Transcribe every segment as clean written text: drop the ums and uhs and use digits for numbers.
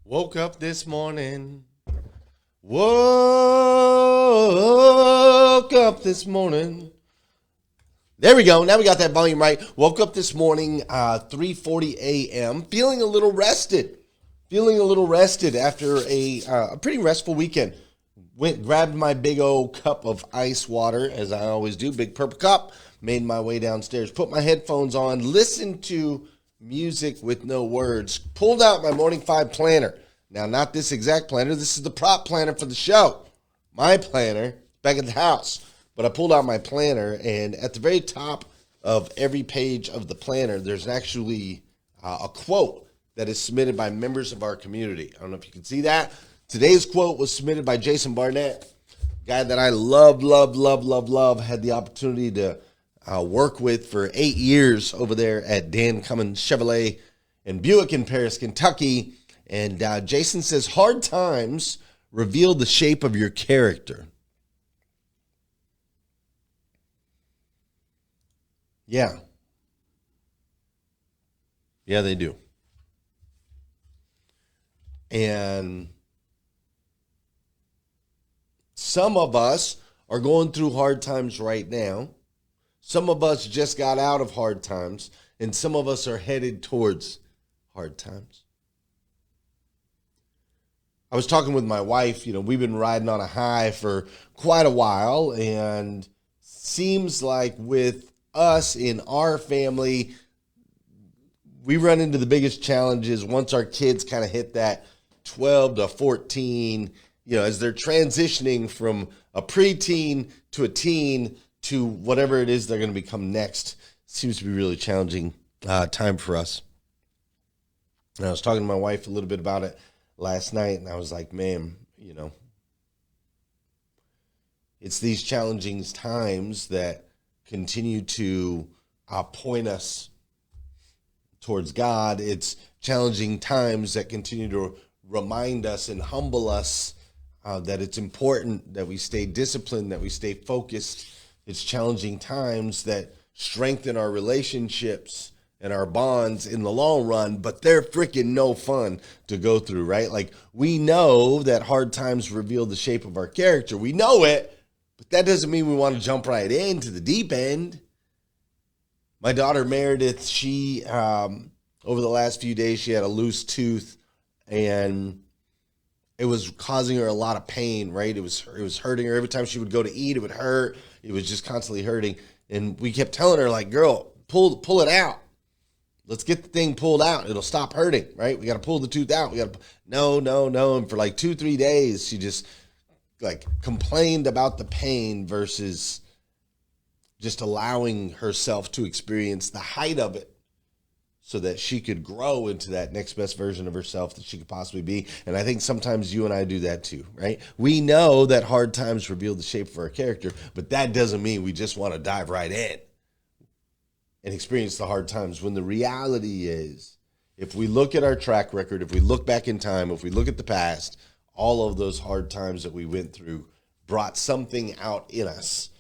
Woke up this morning. Woke up this morning. There we go. Now we got that volume right. Woke up this morning, 3:40 a.m. Feeling a little rested. After a pretty restful weekend. Grabbed my big old cup of ice water, as I always do, big purple cup. Made my way downstairs. Put my headphones on. Listened to music with no words. Pulled out my Morning 5 planner. Now, not this exact planner. This is the prop planner for the show. My planner, back at the house. But I pulled out my planner, and at the very top of every page of the planner, there's actually a quote that is submitted by members of our community. I don't know if you can see that. Today's quote was submitted by Jason Barnett, a guy that I love. Had the opportunity to work with for 8 years over there at Dan Cummins Chevrolet and Buick in Paris, Kentucky. And Jason says, hard times reveal the shape of your character. Yeah. Yeah, they do. And some of us are going through hard times right now. Some of us just got out of hard times, and some of us are headed towards hard times. I was talking with my wife. We've been riding on a high for quite a while, and seems like with us in our family, we run into the biggest challenges once our kids kind of hit that 12 to 14, as they're transitioning from a preteen to a teen to whatever it is they're going to become next. Seems to be a really challenging time for us. And I was talking to my wife a little bit about it last night, and I was like, man, it's these challenging times that continue to point us towards God. It's challenging times that continue to remind us and humble us that it's important that we stay disciplined, that we stay focused. It's challenging times that strengthen our relationships and our bonds in the long run, but they're freaking no fun to go through, right? Like, we know that hard times reveal the shape of our character. We know it, but that doesn't mean we want to jump right into the deep end. My daughter Meredith, she, over the last few days, she had a loose tooth, and it was causing her a lot of pain, right? It was hurting her. Every time she would go to eat, it would hurt. It was just constantly hurting. And we kept telling her, like, girl, pull it out. Let's get the thing pulled out. It'll stop hurting, right? We got to pull the tooth out. No. And for like 2-3 days, she just complained about the pain versus just allowing herself to experience the height of it so that she could grow into that next best version of herself that she could possibly be. And I think sometimes you and I do that too, right? We know that hard times reveal the shape of our character, but that doesn't mean we just want to dive right in and experience the hard times, when the reality is, if we look at our track record, if we look back in time, if we look at the past, all of those hard times that we went through brought something out in us.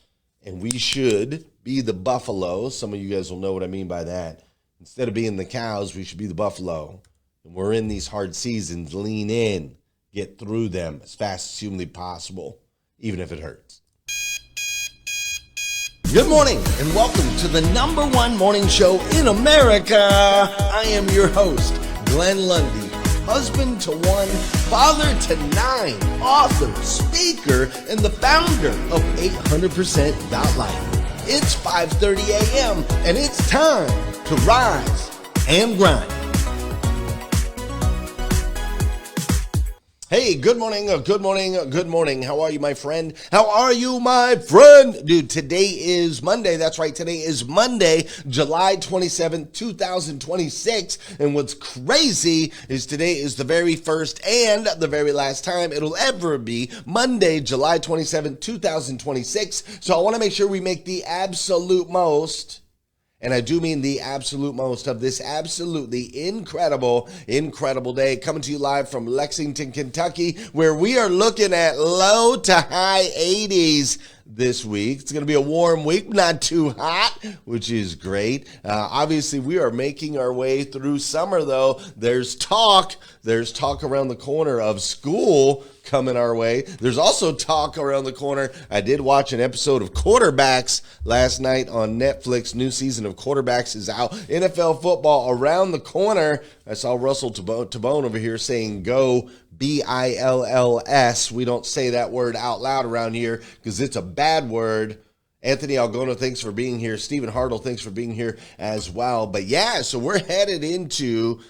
And we should be the buffalo. Some of you guys will know what I mean by that. Instead of being the cows, we should be the buffalo. And we're in these hard seasons. Lean in. Get through them as fast as humanly possible, even if it hurts. Good morning, and welcome to the #1 morning show in America. I am your host, Glenn Lundy, husband to 1, father to 9, author, speaker, and the founder of 800%.life. It's 5:30 a.m., and it's time to rise and grind. Hey, good morning. How are you, my friend? Dude, today is Monday. That's right. Today is Monday, July 27th, 2026. And what's crazy is today is the very first and the very last time it'll ever be Monday, July 27th, 2026. So I want to make sure we make the absolute most, and I do mean the absolute most, of this absolutely incredible day, coming to you live from Lexington, Kentucky, where we are looking at low to high 80s. this week. It's going to be a warm week, not too hot, which is great. Obviously, we are making our way through summer, though. There's talk around the corner of school coming our way. There's also talk around the corner. I did watch an episode of Quarterbacks last night on Netflix. New season of Quarterbacks is out. NFL football around the corner. I saw Russell Tabone over here saying go BILLS. We don't say that word out loud around here because it's a bad word. Anthony Algona, thanks for being here. Stephen Hartle, thanks for being here as well. But yeah, so we're headed into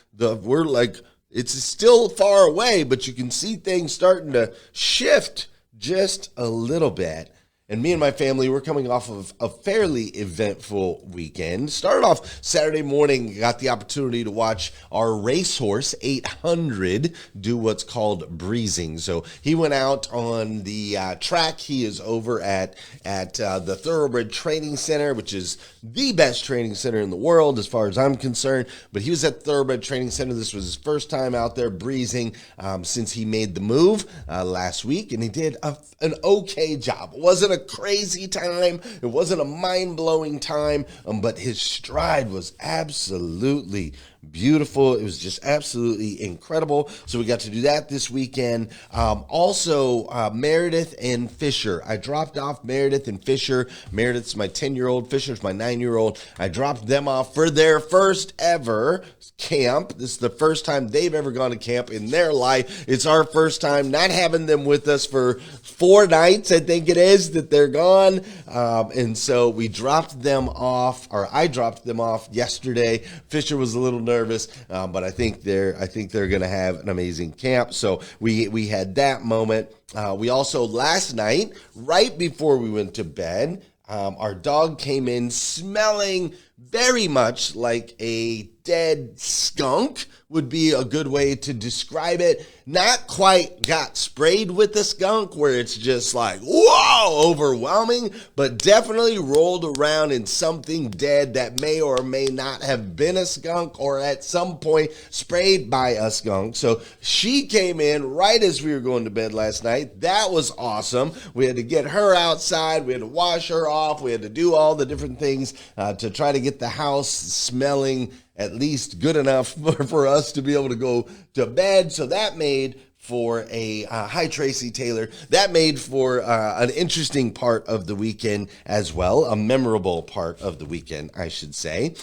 it's still far away, but you can see things starting to shift just a little bit. And me and my family, we're coming off of a fairly eventful weekend. Started off Saturday morning, got the opportunity to watch our racehorse 800 do what's called breezing. So he went out on the track. He is over at the Thoroughbred Training Center, which is the best training center in the world as far as I'm concerned. But he was at the Thoroughbred Training Center. This was his first time out there breezing since he made the move last week, and he did an okay job. It wasn't a crazy time. It wasn't a mind-blowing time, but his stride was absolutely beautiful. It was just absolutely incredible. So we got to do that this weekend. Also, Meredith and Fisher. I dropped off Meredith and Fisher. Meredith's my 10-year-old. Fisher's my 9-year-old. I dropped them off for their first ever camp. This is the first time they've ever gone to camp in their life. It's our first time not having them with us for 4 nights, I think it is, that they're gone. And so we dropped them off, or I dropped them off yesterday. Fisher was a little nervous, but I think they're going to have an amazing camp. So we had that moment. We also, last night, right before we went to bed, our dog came in smelling very much like a dead skunk, would be a good way to describe it. Not quite got sprayed with the skunk where it's just like, whoa, overwhelming, but definitely rolled around in something dead that may or may not have been a skunk or at some point sprayed by a skunk. So she came in right as we were going to bed last night. That was awesome. We had to get her outside. We had to wash her off. We had to do all the different things to try to get the house smelling at least good enough for us to be able to go to bed. So that made for hi Tracy Taylor, that made for an interesting part of the weekend as well, a memorable part of the weekend, I should say.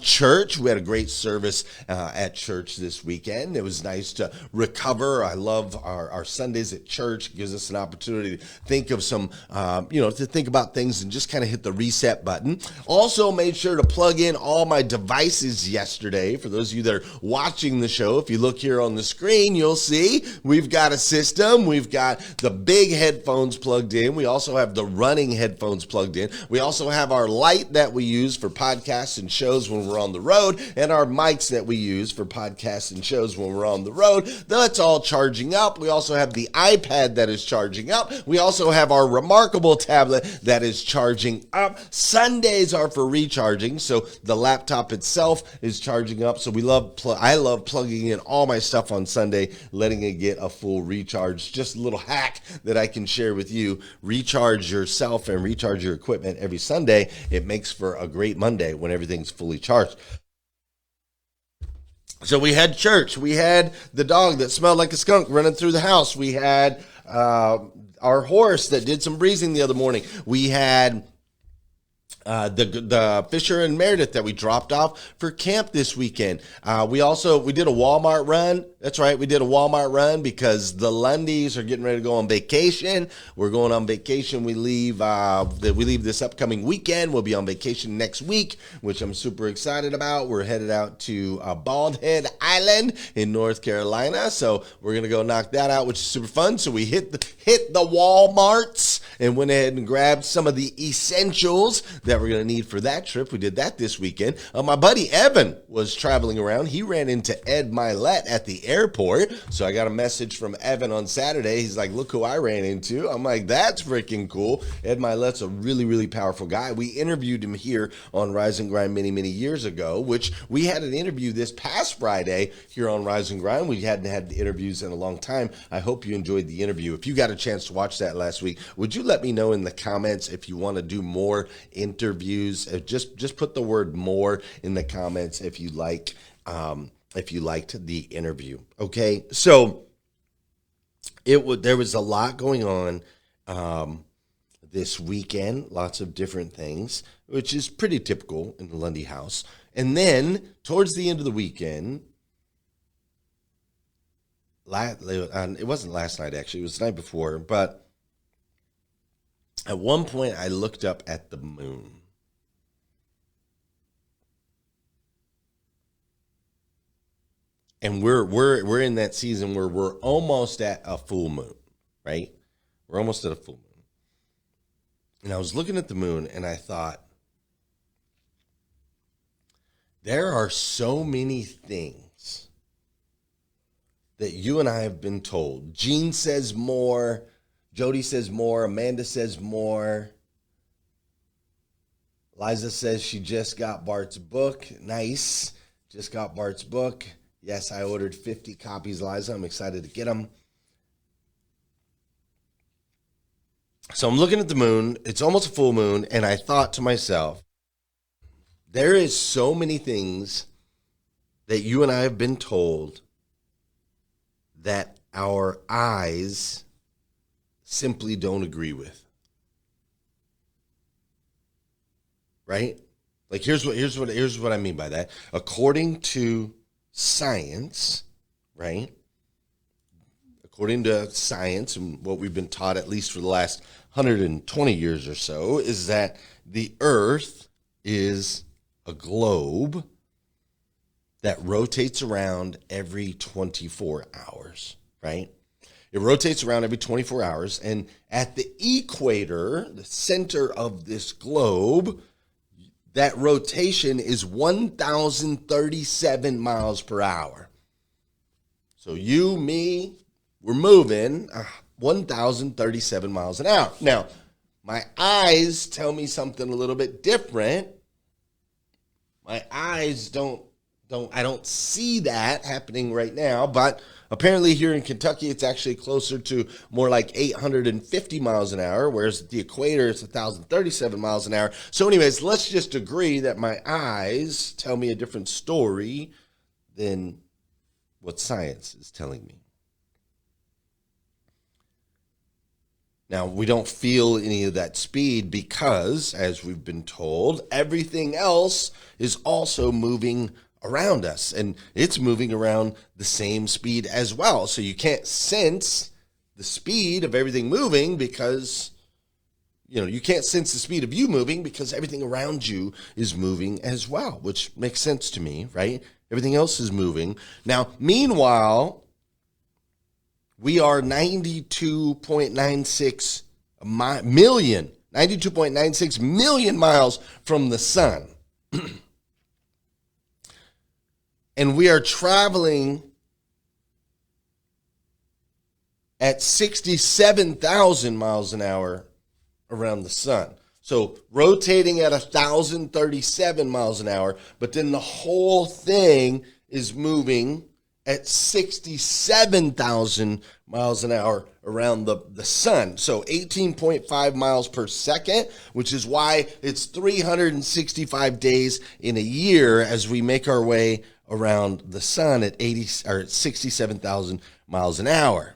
Church, we had a great service at church this weekend. It was nice to recover. I love our Sundays at church. It gives us an opportunity to think of some, to think about things and just kind of hit the reset button. Also made sure to plug in all my devices yesterday. For those of you that are watching the show, if you look here on the screen, you'll see we've got a system. We've got the big headphones plugged in. We also have the running headphones plugged in. We also have our light that we use for podcasts and shows when we're on the road, and our mics that we use for podcasts and shows when we're on the road. That's all charging up. We also have the iPad that is charging up. We also have our Remarkable tablet that is charging up. Sundays are for recharging, so the laptop itself is charging up. So I love plugging in all my stuff on Sunday, letting it get a full recharge. Just a little hack that I can share with you. Recharge yourself and recharge your equipment every Sunday. It makes for a great Monday when everything's fully charged. So we had church. We had the dog that smelled like a skunk running through the house. We had our horse that did some breezing the other morning. We had the Fisher and Meredith that we dropped off for camp this weekend. We did a Walmart run. That's right, we did a Walmart run because the Lundys are getting ready to go on vacation. We're going on vacation. We leave this upcoming weekend. We'll be on vacation next week, which I'm super excited about. We're headed out to Bald Head Island in North Carolina, so we're gonna go knock that out, which is super fun. So we hit the Walmarts and went ahead and grabbed some of the essentials that we're going to need for that trip. We did that this weekend. My buddy Evan was traveling around. He ran into Ed Milet at the airport. So I got a message from Evan on Saturday. He's like, look who I ran into. I'm like, that's freaking cool. Ed Milet's a really, really powerful guy. We interviewed him here on Rise and Grind many, many years ago, which we had an interview this past Friday here on Rise and Grind. We hadn't had interviews in a long time. I hope you enjoyed the interview. If you got a chance to watch that last week, would you let me know in the comments if you want to do more interviews? Just put the word "more" in the comments if you liked the interview. Okay, so there was a lot going on this weekend, lots of different things, which is pretty typical in the Lundy house. And then towards the end of the weekend, it wasn't last night actually, it was the night before, but at one point I looked up at the moon. And we're in that season where we're almost at a full moon, right? We're almost at a full moon. And I was looking at the moon and I thought, there are so many things that you and I have been told. Jean says more, Jody says more, Amanda says more. Liza says she just got Bart's book. Nice. Just got Bart's book. Yes, I ordered 50 copies, Liza. I'm excited to get them. So I'm looking at the moon. It's almost a full moon. And I thought to myself, there is so many things that you and I have been told that our eyes simply don't agree with. Right? Like here's what I mean by that. According to science, right? According to science and what we've been taught at least for the last 120 years or so is that the earth is a globe that rotates around every 24 hours, right? It rotates around every 24 hours, and at the equator, the center of this globe, that rotation is 1,037 miles per hour. So you, me, we're moving 1,037 miles an hour. Now, my eyes tell me something a little bit different. My eyes I don't see that happening right now, but apparently here in Kentucky, it's actually closer to more like 850 miles an hour, whereas at the equator, it's 1,037 miles an hour. So anyways, let's just agree that my eyes tell me a different story than what science is telling me. Now, we don't feel any of that speed because, as we've been told, everything else is also moving around us, and it's moving around the same speed as well. So you can't sense the speed of everything moving because, you can't sense the speed of you moving because everything around you is moving as well, which makes sense to me, right? Everything else is moving. Now, meanwhile, we are 92.96 million miles from the sun. And we are traveling at 67,000 miles an hour around the sun. So rotating at 1,037 miles an hour, but then the whole thing is moving at 67,000 miles an hour around the sun. So 18.5 miles per second, which is why it's 365 days in a year as we make our way around the sun at 67,000 miles an hour.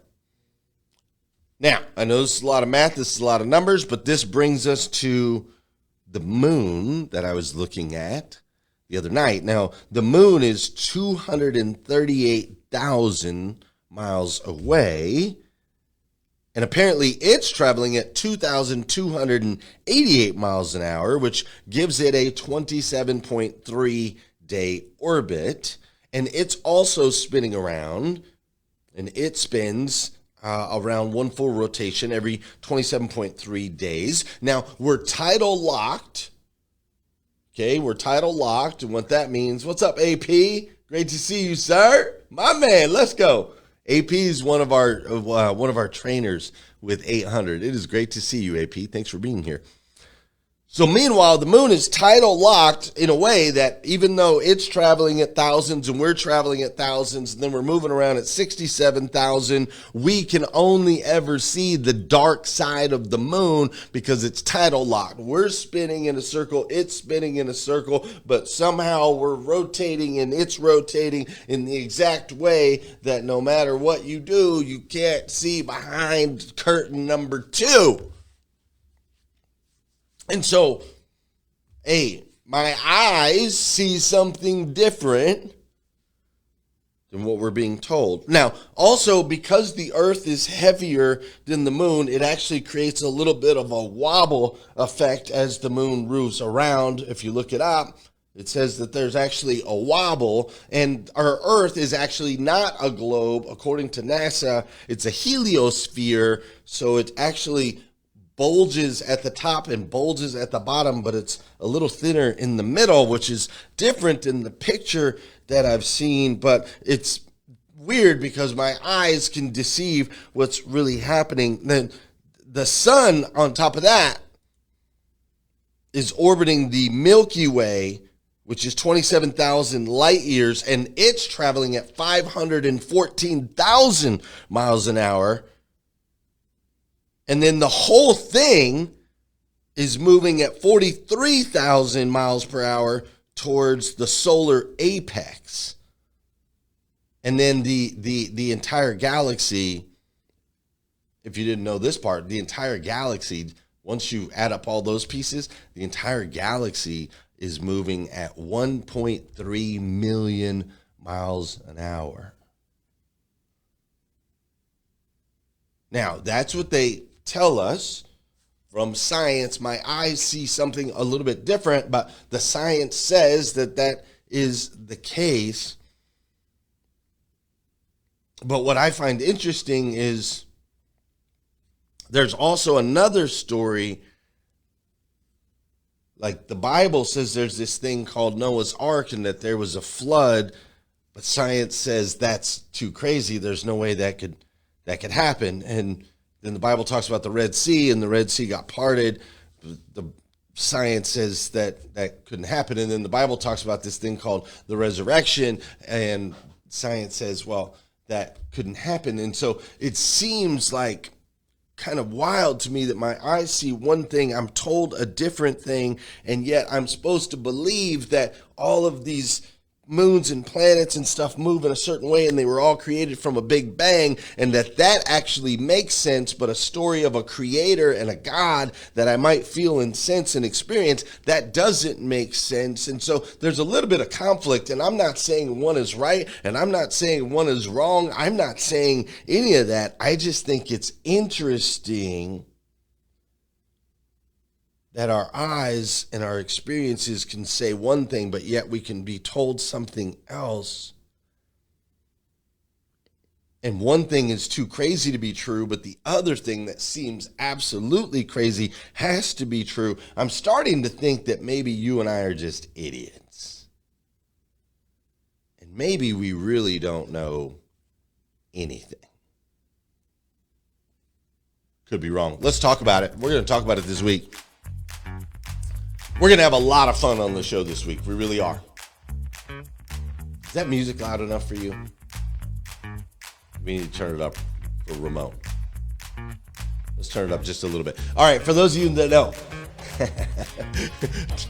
Now, I know this is a lot of math, this is a lot of numbers, but this brings us to the moon that I was looking at the other night. Now, the moon is 238,000 miles away, and apparently it's traveling at 2,288 miles an hour, which gives it a 27.3 day orbit, and it's also spinning around, and it spins around one full rotation every 27.3 days. Now, we're tidal locked Okay, we're tidal locked, and what that means, what's up, AP? Great to see you, sir. My man, let's go. AP is one of our trainers with 800. It is great to see you, AP. Thanks for being here. So meanwhile, the moon is tidal locked in a way that even though it's traveling at thousands and we're traveling at thousands, and then we're moving around at 67,000, we can only ever see the dark side of the moon because it's tidal locked. We're spinning in a circle, it's spinning in a circle, but somehow we're rotating and it's rotating in the exact way that no matter what you do, you can't see behind curtain number 2. And so, my eyes see something different than what we're being told. Now, also, because the earth is heavier than the moon, it actually creates a little bit of a wobble effect as the moon moves around. If you look it up, it says that there's actually a wobble, and our earth is actually not a globe. According to NASA, it's a heliosphere, so it actually bulges at the top and bulges at the bottom, but it's a little thinner in the middle, which is different in the picture that I've seen. But it's weird because my eyes can deceive what's really happening. Then the sun on top of that is orbiting the Milky Way, which is 27,000 light years, and it's traveling at 514,000 miles an hour. And then the whole thing is moving at 43,000 miles per hour towards the solar apex. And then the entire galaxy, if you didn't know this part, the entire galaxy, once you add up all those pieces, the entire galaxy is moving at 1.3 million miles an hour. Now, that's what they tell us from science. My eyes see something a little bit different, but the science says that that is the case. But what I find interesting is there's also another story. Like the Bible says there's this thing called Noah's Ark and that there was a flood, but science says that's too crazy. There's no way that could happen. And then the Bible talks about the Red Sea, and the Red Sea got parted. The science says that that couldn't happen. And then the Bible talks about this thing called the resurrection, and science says, well, that couldn't happen. And so it seems like kind of wild to me that my eyes see one thing, I'm told a different thing, and yet I'm supposed to believe that all of these moons and planets and stuff move in a certain way and they were all created from a big bang, and that actually makes sense. But a story of a creator and a God that I might feel and sense and experience, that doesn't make sense. And so there's a little bit of conflict, and I'm not saying one is right and I'm not saying one is wrong. I'm not saying any of that. I just think it's interesting that our eyes and our experiences can say one thing, but yet we can be told something else. And one thing is too crazy to be true, but the other thing that seems absolutely crazy has to be true. I'm starting to think that maybe you and I are just idiots. And maybe we really don't know anything. Could be wrong. Let's talk about it. We're going to talk about it this week. We're going to have a lot of fun on the show this week. We really are. Is that music loud enough for you? We need to turn it up for remote. Let's turn it up just a little bit. All right, for those of you that know,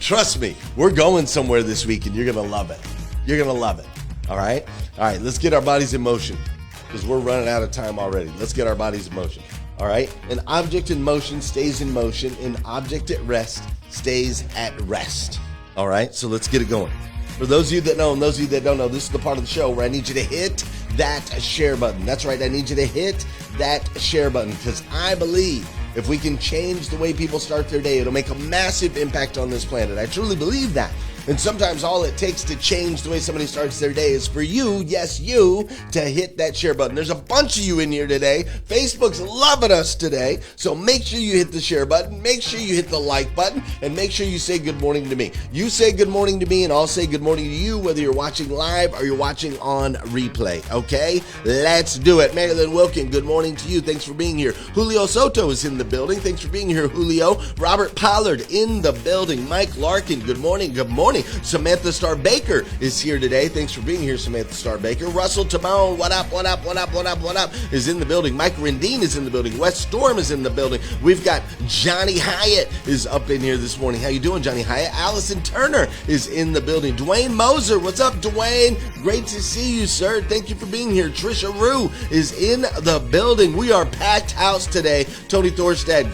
trust me, we're going somewhere this week and you're going to love it. You're going to love it. All right? All right, let's get our bodies in motion because we're running out of time already. Let's get our bodies in motion. All right? An object in motion stays in motion. An object at rest stays at rest. All right, so let's get it going. For those of you that know and those of you that don't know, this is the part of the show where I need you to hit that share button. That's right, I need you to hit that share button because I believe if we can change the way people start their day, it'll make a massive impact on this planet. I truly believe that. And sometimes all it takes to change the way somebody starts their day is for you, yes, you, to hit that share button. There's a bunch of you in here today. Facebook's loving us today. So make sure you hit the share button, make sure you hit the like button, and make sure you say good morning to me. You say good morning to me, and I'll say good morning to you, whether you're watching live or you're watching on replay. Okay? Let's do it. Marilyn Wilkin, good morning to you. Thanks for being here. Julio Soto is in the building. Thanks for being here, Julio. Robert Pollard in the building. Mike Larkin, good morning. Good morning. Samantha Star Baker is here today. Thanks for being here, Samantha Star Baker. Russell Timone, what up, what up, what up, what up, what up, is in the building. Mike Rendine is in the building. Wes Storm is in the building. We've got Johnny Hyatt is up in here this morning. How you doing, Johnny Hyatt? Allison Turner is in the building. Dwayne Moser, what's up, Dwayne? Great to see you, sir. Thank you for being here. Trisha Rue is in the building. We are packed house today. Tony Thorstad,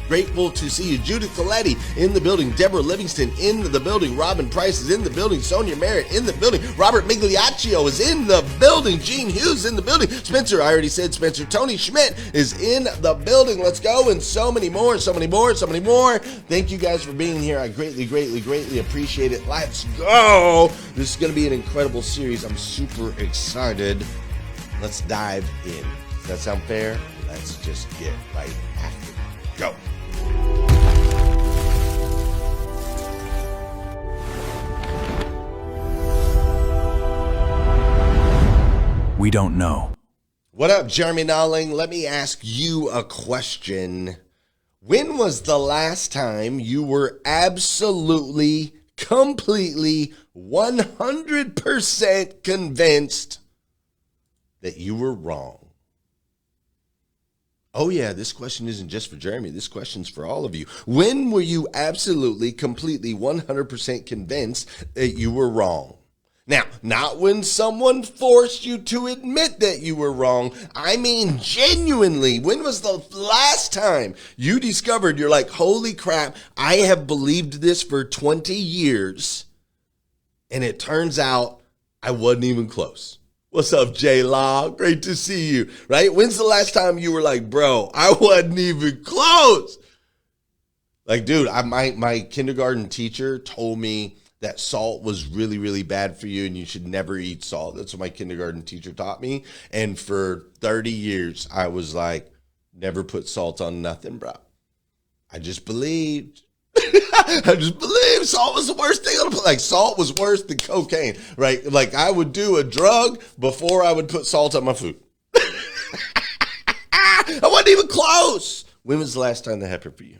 grateful to see you. Judith Coletti in the building. Deborah Livingston in the building. Robin Price is in the building. Sonia Merritt in the building. Robert Migliaccio is in the building. Gene Hughes in the building. Spencer, I already said Spencer. Tony Schmidt is in the building. Let's go. And so many more, so many more, so many more. Thank you guys for being here. I greatly, greatly, greatly appreciate it. Let's go. This is going to be an incredible series. I'm super excited. Let's dive in. Does that sound fair? Let's just get right after it. Go. We don't know. What up, Jeremy Nolling? Let me ask you a question. When was the last time you were absolutely, completely, 100% convinced that you were wrong? Oh yeah, this question isn't just for Jeremy. This question's for all of you. When were you absolutely, completely, 100% convinced that you were wrong? Now, not when someone forced you to admit that you were wrong. I mean genuinely. When was the last time you discovered you're like, holy crap, I have believed this for 20 years, and it turns out I wasn't even close. What's up, J Law? Great to see you, right? When's the last time you were like, bro, I wasn't even close? Like, dude, my kindergarten teacher told me that salt was really, really bad for you and you should never eat salt. That's what my kindergarten teacher taught me. And for 30 years, I was like, never put salt on nothing, bro. I just believed. I just believed salt was the worst thing on the planet. Like, salt was worse than cocaine, right? Like, I would do a drug before I would put salt on my food. I wasn't even close. When was the last time that happened for you?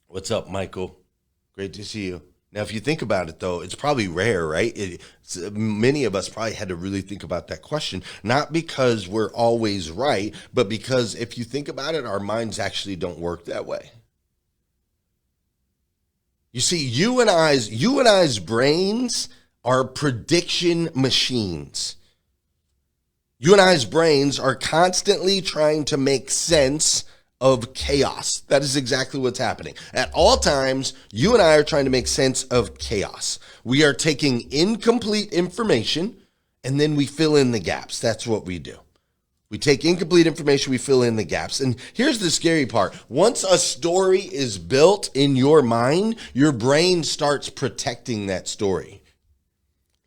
What's up, Michael? Great to see you. Now, if you think about it, though, it's probably rare, right? Many of us probably had to really think about that question, not because we're always right, but because if you think about it, our minds actually don't work that way. You see, you and I's brains are prediction machines. You and I's brains are constantly trying to make sense of chaos. That is exactly what's happening. At all times, you and I are trying to make sense of chaos. We are taking incomplete information and then we fill in the gaps. That's what we do. We take incomplete information, we fill in the gaps. And here's the scary part. Once a story is built in your mind, your brain starts protecting that story.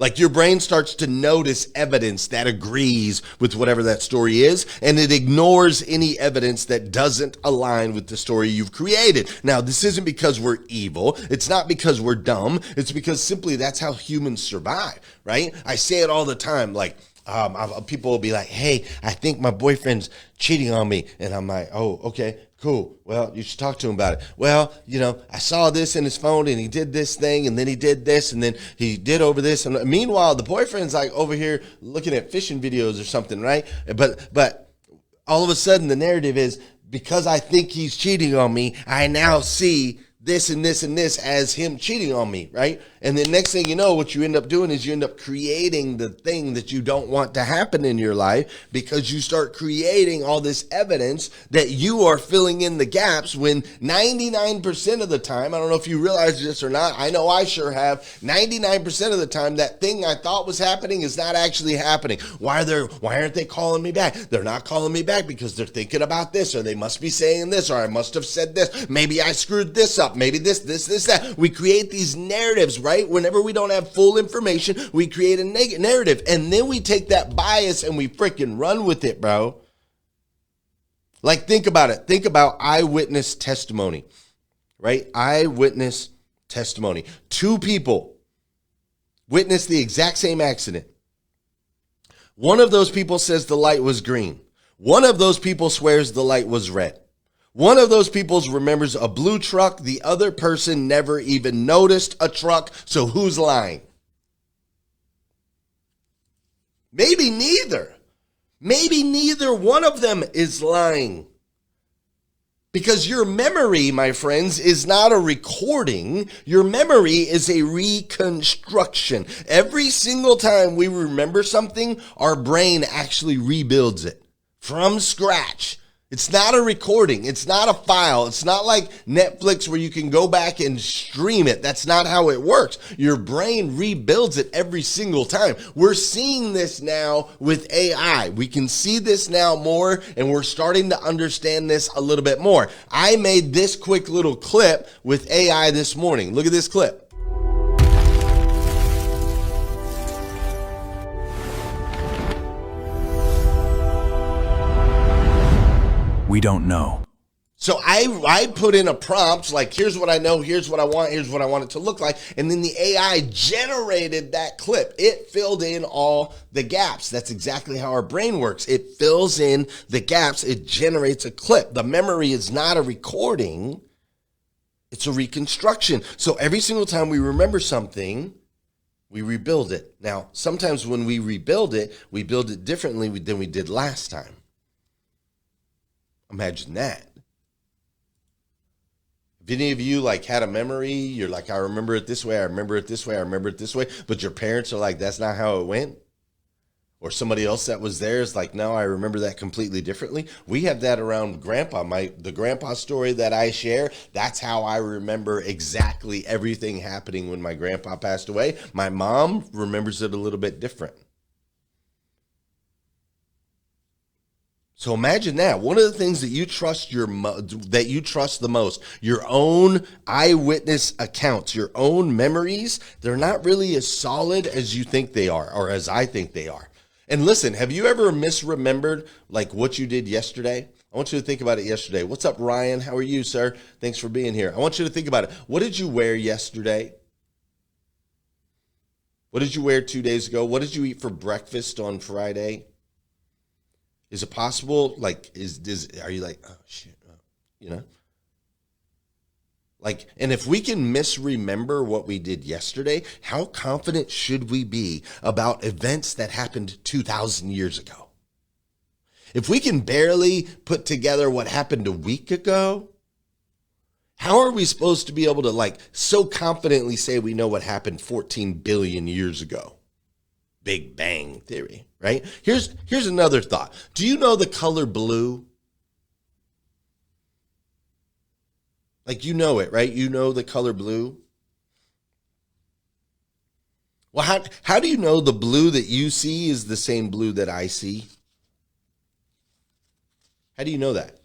Like, your brain starts to notice evidence that agrees with whatever that story is, and it ignores any evidence that doesn't align with the story you've created. Now, this isn't because we're evil. It's not because we're dumb. It's because simply that's how humans survive, right? I say it all the time, like, people will be like, hey, I think my boyfriend's cheating on me. And I'm like, oh, okay, cool. Well, you should talk to him about it. Well, I saw this in his phone and he did this thing and then he did this and then he did over this. And meanwhile, the boyfriend's like over here looking at fishing videos or something, right? But all of a sudden the narrative is, because I think he's cheating on me, I now see this and this and this as him cheating on me, right? And then next thing you know, what you end up doing is you end up creating the thing that you don't want to happen in your life, because you start creating all this evidence that you are filling in the gaps when 99% of the time, I don't know if you realize this or not, I know I sure have, 99% of the time that thing I thought was happening is not actually happening. Why aren't they calling me back? They're not calling me back because they're thinking about this, or they must be saying this, or I must have said this. Maybe I screwed this up. up. Maybe this, that. We create these narratives, right? Whenever we don't have full information, we create a narrative. And then we take that bias and we freaking run with it, bro. Like, think about it. Think about eyewitness testimony, right? Eyewitness testimony. Two people witnessed the exact same accident. One of those people says the light was green. One of those people swears the light was red. One of those people remembers a blue truck. The other person never even noticed a truck. So who's lying? Maybe neither. Maybe neither one of them is lying. Because your memory, my friends, is not a recording. Your memory is a reconstruction. Every single time we remember something, our brain actually rebuilds it from scratch. It's not a recording. It's not a file. It's not like Netflix where you can go back and stream it. That's not how it works. Your brain rebuilds it every single time. We're seeing this now with AI. We can see this now more, and we're starting to understand this a little bit more. I made this quick little clip with AI this morning. Look at this clip. We don't know. So I put in a prompt like, here's what I know, here's what I want, here's what I want it to look like. And then the AI generated that clip. It filled in all the gaps. That's exactly how our brain works. It fills in the gaps. It generates a clip. The memory is not a recording. It's a reconstruction. So every single time we remember something, we rebuild it. Now, sometimes when we rebuild it, we build it differently than we did last time. Imagine that. If any of you like had a memory, you're like, I remember it this way, I remember it this way, I remember it this way, but your parents are like, that's not how it went. Or somebody else that was there is like, no, I remember that completely differently. We have that around grandpa. The grandpa story that I share, that's how I remember exactly everything happening when my grandpa passed away. My mom remembers it a little bit different. So imagine that. One of the things that you trust the most, your own eyewitness accounts, your own memories, they're not really as solid as you think they are, or as I think they are. And listen, have you ever misremembered like what you did yesterday? I want you to think about it yesterday. What's up, Ryan? How are you, sir? Thanks for being here. I want you to think about it. What did you wear yesterday? What did you wear 2 days ago? What did you eat for breakfast on Friday? Is it possible, like, are you like, oh, shit, you know? Like, and if we can misremember what we did yesterday, how confident should we be about events that happened 2,000 years ago? If we can barely put together what happened a week ago, how are we supposed to be able to, like, so confidently say we know what happened 14 billion years ago? Big Bang Theory, right? Here's another thought. Do you know the color blue? Like, you know it, right? You know the color blue. Well, how do you know the blue that you see is the same blue that I see? How do you know that?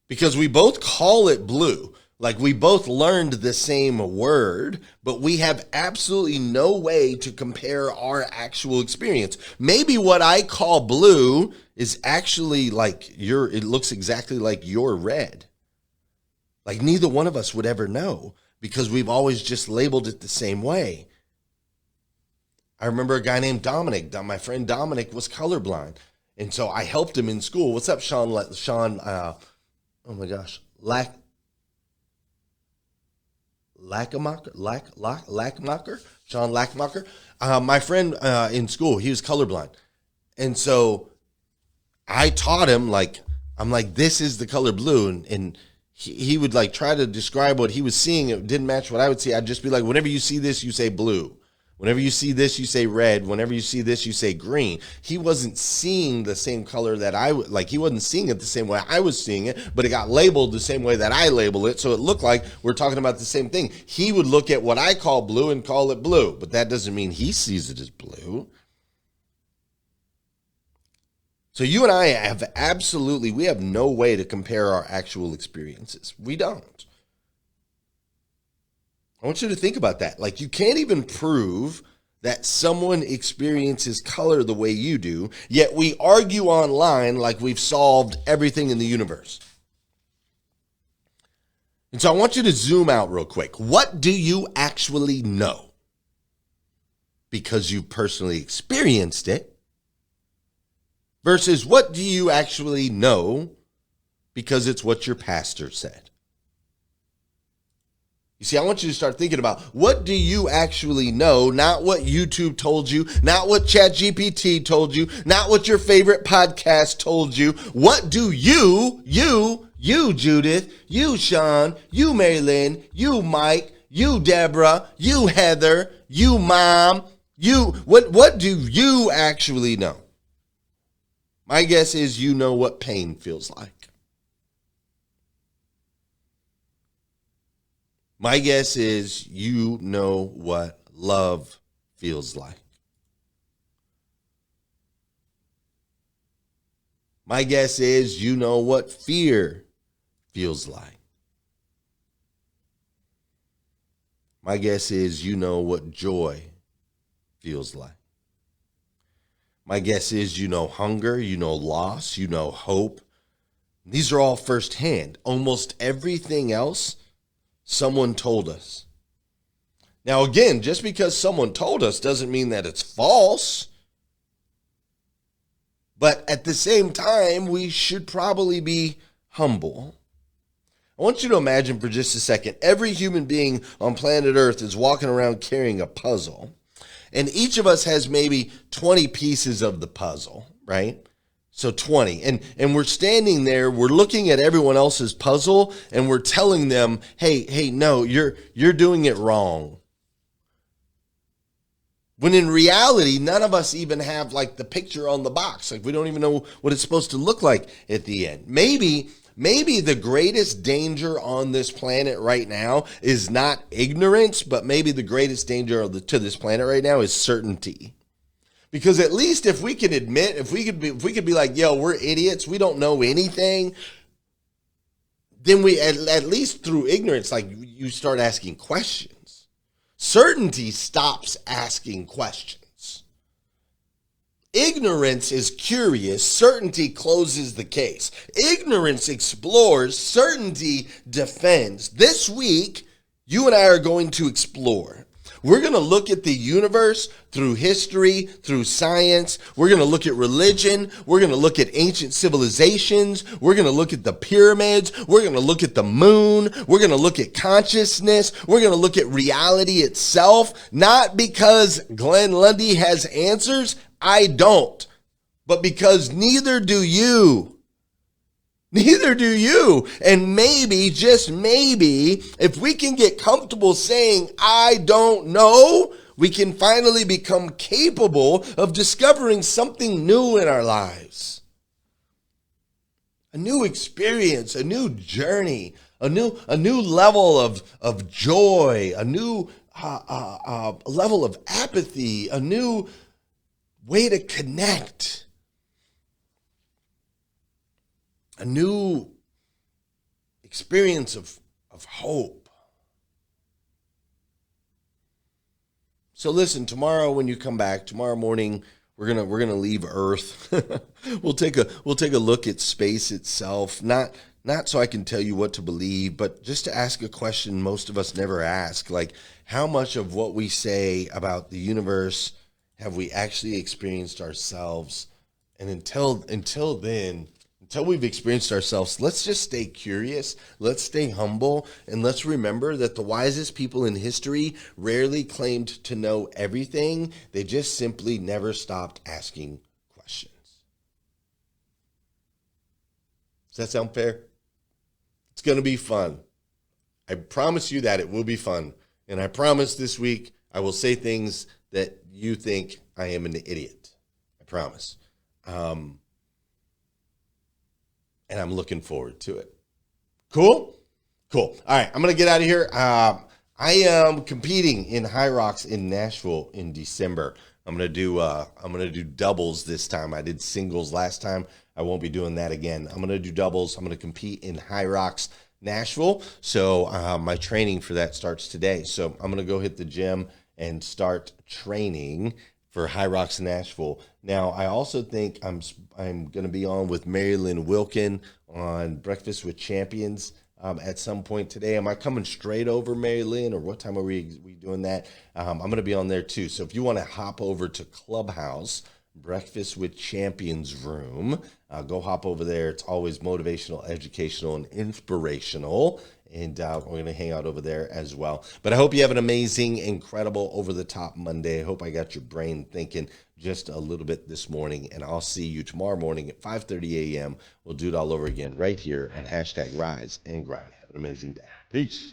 Because we both call it blue. Like, we both learned the same word, but we have absolutely no way to compare our actual experience. Maybe what I call blue is actually like it looks exactly like your red. Like, neither one of us would ever know because we've always just labeled it the same way. I remember a guy named Dominic. My friend Dominic was colorblind. And so I helped him in school. What's up, Sean? Oh my gosh. Lackmacher, Sean Lackmacher. My friend in school, he was colorblind. And so I taught him, like, I'm like, this is the color blue. And he would like try to describe what he was seeing. It didn't match what I would see. I'd just be like, whenever you see this, you say blue. Whenever you see this, you say red. Whenever you see this, you say green. He wasn't seeing the same color that I would, like, he wasn't seeing it the same way I was seeing it, but it got labeled the same way that I label it. So it looked like we're talking about the same thing. He would look at what I call blue and call it blue, but that doesn't mean he sees it as blue. So you and I we have no way to compare our actual experiences. We don't. I want you to think about that. Like, you can't even prove that someone experiences color the way you do, yet we argue online like we've solved everything in the universe. And so I want you to zoom out real quick. What do you actually know? Because you personally experienced it. Versus what do you actually know because it's what your pastor said? You see, I want you to start thinking about, what do you actually know, not what YouTube told you, not what ChatGPT told you, not what your favorite podcast told you. What do you, Judith, you, Sean, you, Marilyn, you, Mike, you, Deborah, you, Heather, you, Mom, what do you actually know? My guess is you know what pain feels like. My guess is you know what love feels like. My guess is you know what fear feels like. My guess is you know what joy feels like. My guess is you know hunger, you know loss, you know hope. These are all firsthand. Almost everything else, someone told us. Now, again, just because someone told us doesn't mean that it's false. But at the same time, we should probably be humble. I want you to imagine for just a second, every human being on planet Earth is walking around carrying a puzzle. And each of us has maybe 20 pieces of the puzzle, right? So 20. And we're standing there, we're looking at everyone else's puzzle, and we're telling them, hey, no, you're doing it wrong. When in reality, none of us even have like the picture on the box. Like, we don't even know what it's supposed to look like at the end. Maybe the greatest danger on this planet right now is not ignorance, but maybe the greatest danger to this planet right now is certainty. Because at least if we can admit, if we could be like, yo, we're idiots, we don't know anything, then we at least through ignorance, like, you start asking questions. Certainty stops asking questions. Ignorance is curious. Certainty closes the case. Ignorance explores. Certainty defends. This week, you and I are going to explore. We're going to look at the universe through history, through science. We're going to look at religion. We're going to look at ancient civilizations. We're going to look at the pyramids. We're going to look at the moon. We're going to look at consciousness. We're going to look at reality itself. Not because Glenn Lundy has answers. I don't. But because neither do you. Neither do you. And maybe, just maybe, if we can get comfortable saying, I don't know, we can finally become capable of discovering something new in our lives. A new experience, a new journey, a new level of joy, a new level of apathy, a new way to connect. A new experience of hope. So listen, tomorrow when you come back, tomorrow morning, we're gonna leave Earth. We'll take a look at space itself. Not so I can tell you what to believe, but just to ask a question most of us never ask, like, how much of what we say about the universe have we actually experienced ourselves? And until then, until we've experienced ourselves, let's just stay curious, let's stay humble, and let's remember that the wisest people in history rarely claimed to know everything. They just simply never stopped asking questions. Does that sound fair? It's going to be fun. I promise you that it will be fun. And I promise this week I will say things that you think I am an idiot. I promise. And I'm looking forward to it. Cool? Cool. All right, I'm going to get out of here. I am competing in High Rocks in Nashville in December. I'm gonna do doubles this time. I did singles last time. I won't be doing that again. I'm gonna do doubles. I'm gonna compete in High Rocks Nashville. So my training for that starts today. So I'm gonna go hit the gym and start training for High Rocks Nashville. Now, I also think I'm going to be on with Mary Lynn Wilkin on Breakfast with Champions at some point today. Am I coming straight over, Mary Lynn, or what time are we doing that? I'm going to be on there too. So if you want to hop over to Clubhouse, Breakfast with Champions room, go hop over there. It's always motivational, educational, and inspirational. And we're going to hang out over there as well. But I hope you have an amazing, incredible, over-the-top Monday. I hope I got your brain thinking just a little bit this morning. And I'll see you tomorrow morning at 5:30 a.m. We'll do it all over again right here at #RiseandGrind. Have an amazing day. Peace.